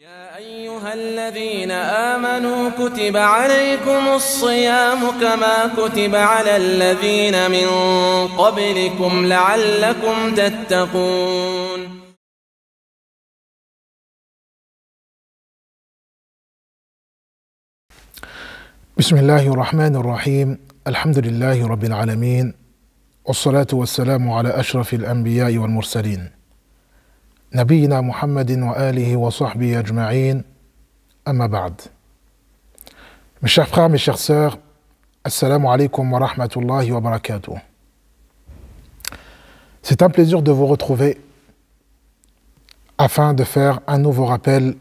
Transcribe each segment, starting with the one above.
يا أيها الذين آمنوا كتب عليكم الصيام كما كتب على الذين من قبلكم لعلكم تتقون. بسم الله الرحمن الرحيم. الحمد لله رب العالمين، والصلاة والسلام على أشرف الأنبياء والمرسلين نبينا محمد وآله وصحبه أجمعين. أما بعد. Mes chers frères, mes chères sœurs, Assalamu alaikum wa rahmatullahi wa barakatuh. C'est un plaisir de vous retrouver afin de faire un nouveau rappel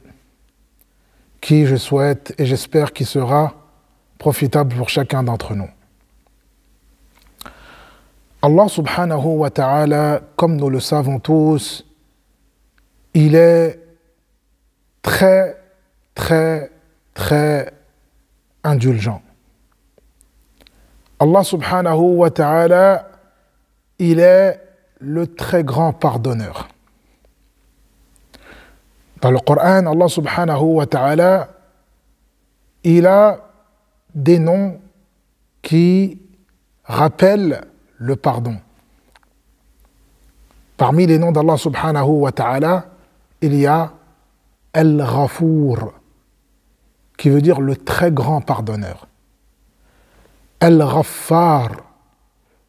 qui, je souhaite et j'espère, qui sera profitable pour chacun d'entre nous. Allah subhanahu wa ta'ala, comme nous le savons tous, il est très, très, très indulgent. Allah subhanahu wa ta'ala, il est le très grand pardonneur. Dans le Coran, Allah subhanahu wa ta'ala, il a des noms qui rappellent le pardon. Parmi les noms d'Allah subhanahu wa ta'ala, il y a Al-Ghafour, qui veut dire le très grand pardonneur. Al-Ghaffar,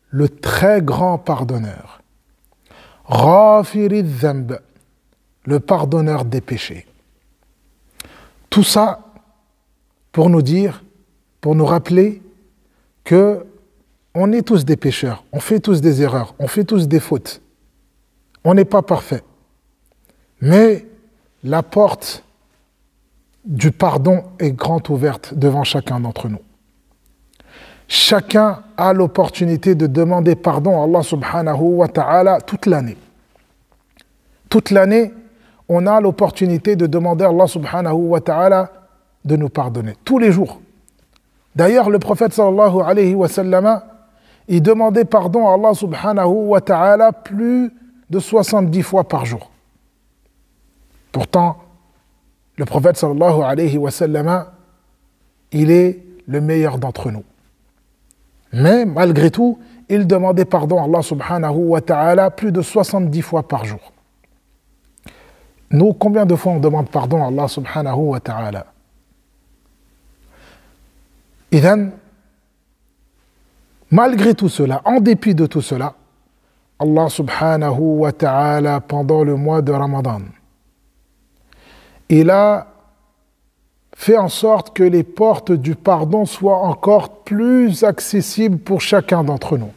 le très grand pardonneur. Ghafiri dhanb, le pardonneur des péchés. Tout ça pour nous dire, pour nous rappeler que on est tous des pécheurs, on fait tous des erreurs, on fait tous des fautes. On n'est pas parfait. Mais la porte du pardon est grande ouverte devant chacun d'entre nous. Chacun a l'opportunité de demander pardon à Allah subhanahu wa ta'ala toute l'année. Toute l'année, on a l'opportunité de demander à Allah subhanahu wa ta'ala de nous pardonner. Tous les jours. D'ailleurs, le prophète sallallahu alayhi wa sallam, il demandait pardon à Allah subhanahu wa ta'ala plus de 70 fois par jour. Pourtant, le prophète sallallahu alayhi wa sallam, il est le meilleur d'entre nous. Mais malgré tout, il demandait pardon à Allah subhanahu wa ta'ala plus de 70 fois par jour. Nous, combien de fois on demande pardon à Allah subhanahu wa ta'ala? Idhan, malgré tout cela, en dépit de tout cela, Allah subhanahu wa ta'ala, pendant le mois de Ramadan, il a fait en sorte que les portes du pardon soient encore plus accessibles pour chacun d'entre nous.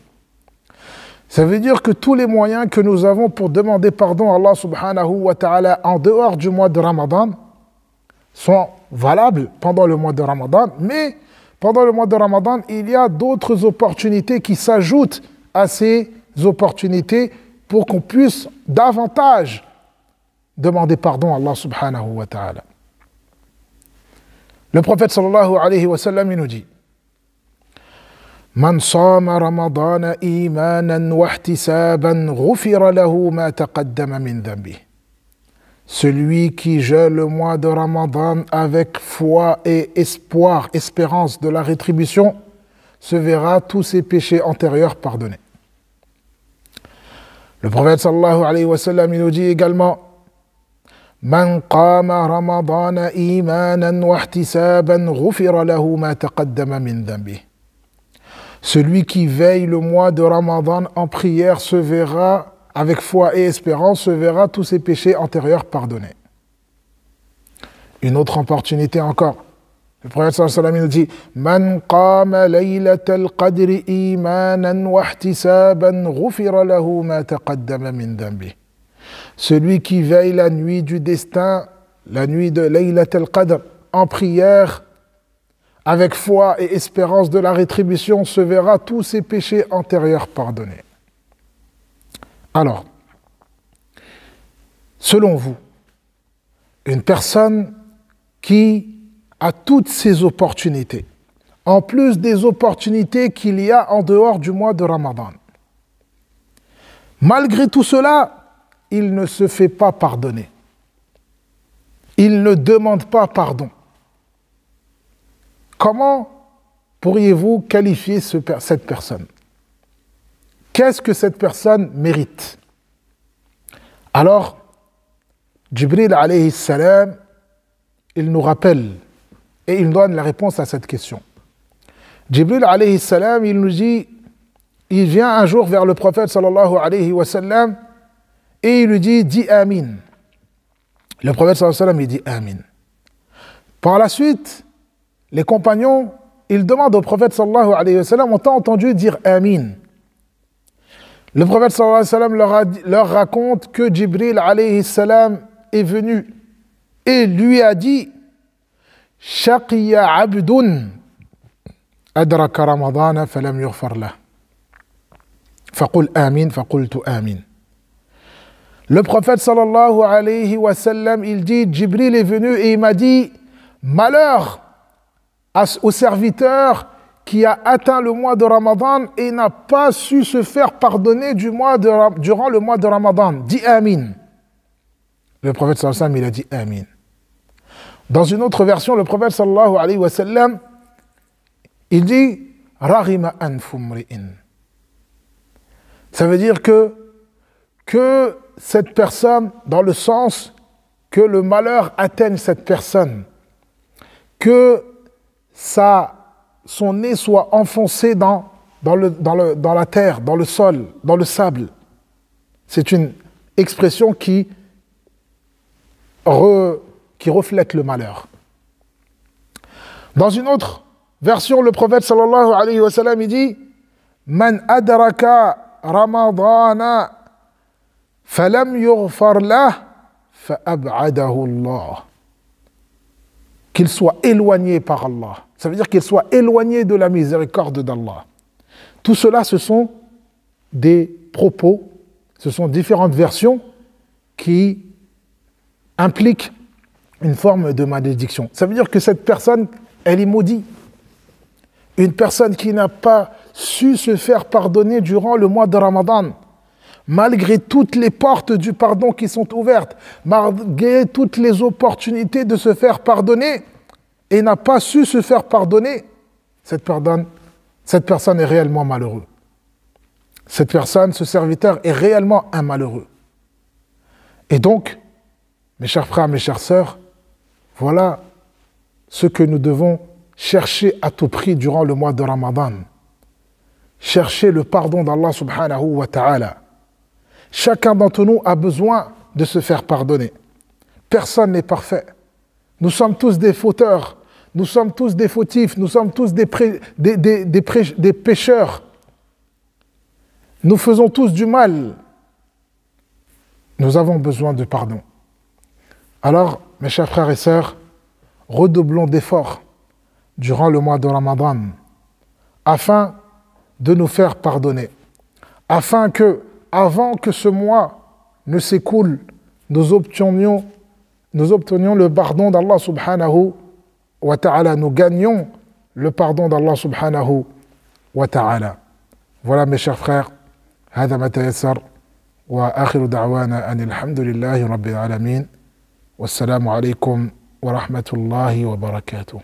Ça veut dire que tous les moyens que nous avons pour demander pardon à Allah subhanahu wa ta'ala en dehors du mois de Ramadan sont valables pendant le mois de Ramadan, mais pendant le mois de Ramadan, il y a d'autres opportunités qui s'ajoutent à ces opportunités pour qu'on puisse davantage demander pardon à Allah subhanahu wa ta'ala. Le prophète sallallahu alayhi wa sallam, il nous dit: Man sama ramadana imanan wa ihtisaban ghufira lahu ma taqaddama min dhanbi. Celui qui jeûne le mois de Ramadan avec foi et espoir, espérance de la rétribution, se verra tous ses péchés antérieurs pardonnés. Le prophète sallallahu alayhi wa sallam, il nous dit également: Man qama ramadana imanan wa ihtisaban ghufira lahu ma taqaddama min dhanbi. Celui qui veille le mois de Ramadan en prière se verra, avec foi et espérance, se verra tous ses péchés antérieurs pardonnés. Une autre opportunité encore. Le prophète sallallahu alayhi wa sallam nous dit: Man qama laylatal qadri imanan wa ihtisaban ghufira lahu ma taqaddama min dhanbi. Celui qui veille la nuit du destin, la nuit de Laylatul Qadr, en prière, avec foi et espérance de la rétribution, se verra tous ses péchés antérieurs pardonnés. Alors, selon vous, une personne qui a toutes ces opportunités, en plus des opportunités qu'il y a en dehors du mois de Ramadan, malgré tout cela, il ne se fait pas pardonner. il ne demande pas pardon. Comment pourriez-vous qualifier cette personne? Qu'est-ce que cette personne mérite? Alors, Jibril alayhi salam, il nous rappelle et il donne la réponse à cette question. Jibril alayhi salam, il nous dit, il vient un jour vers le prophète sallallahu alayhi wa sallam et il lui dit, dis Amin. Le prophète sallallahu alayhi wa sallam, il dit Amin. Par la suite, les compagnons, ils demandent au prophète sallallahu alayhi wa sallam, on t'a entendu dire Amin. Le prophète sallallahu alayhi wa sallam leur raconte que Jibril alayhi salam est venu et lui a dit Shaqiya abdun adraka ramadana falam yughfar lah. Faqul amin, faqultu amin. Le prophète sallallahu alayhi wa sallam, il dit Jibril est venu et il m'a dit malheur au serviteur qui a atteint le mois de Ramadan et n'a pas su se faire pardonner durant le mois de Ramadan. Dis Amin. Le prophète sallallahu alayhi wa sallam, il a dit Amin. Dans une autre version, le prophète sallallahu alayhi wa sallam, il dit Raghima anfu mri'in. Ça veut dire que cette personne, dans le sens que le malheur atteigne cette personne, que son nez soit enfoncé dans la terre, dans le sol, dans le sable. C'est une expression qui reflète le malheur. Dans une autre version, le prophète sallallahu alayhi wa sallam, il dit Man adraka ramadana falam yughfar lah fa ab'adahu Allah. Qu'il soit éloigné par Allah. Ça veut dire qu'il soit éloigné de la miséricorde d'Allah. Tout cela, ce sont des propos, ce sont différentes versions qui impliquent une forme de malédiction. Ça veut dire que cette personne, elle est maudite. Une personne qui n'a pas su se faire pardonner durant le mois de Ramadan, malgré toutes les portes du pardon qui sont ouvertes, malgré toutes les opportunités de se faire pardonner, et n'a pas su se faire pardonner, cette personne est réellement malheureux. Cette personne, ce serviteur est réellement un malheureux. Et donc, mes chers frères, mes chères sœurs, voilà ce que nous devons chercher à tout prix durant le mois de Ramadan. Chercher le pardon d'Allah subhanahu wa ta'ala. Chacun d'entre nous a besoin de se faire pardonner. Personne n'est parfait. Nous sommes tous des fauteurs, nous sommes tous des fautifs, nous sommes tous des pécheurs. Nous faisons tous du mal. Nous avons besoin de pardon. Alors, mes chers frères et sœurs, redoublons d'efforts durant le mois de Ramadan afin de nous faire pardonner, afin que, avant que ce mois ne s'écoule, nous obtenions le pardon d'Allah subhanahu wa ta'ala, nous gagnions le pardon d'Allah subhanahu wa ta'ala. Voilà mes chers frères, هذا ما تيسر وآخر دعوانا أن الحمد لله رب العالمين والسلام عليكم ورحمة الله وبركاته.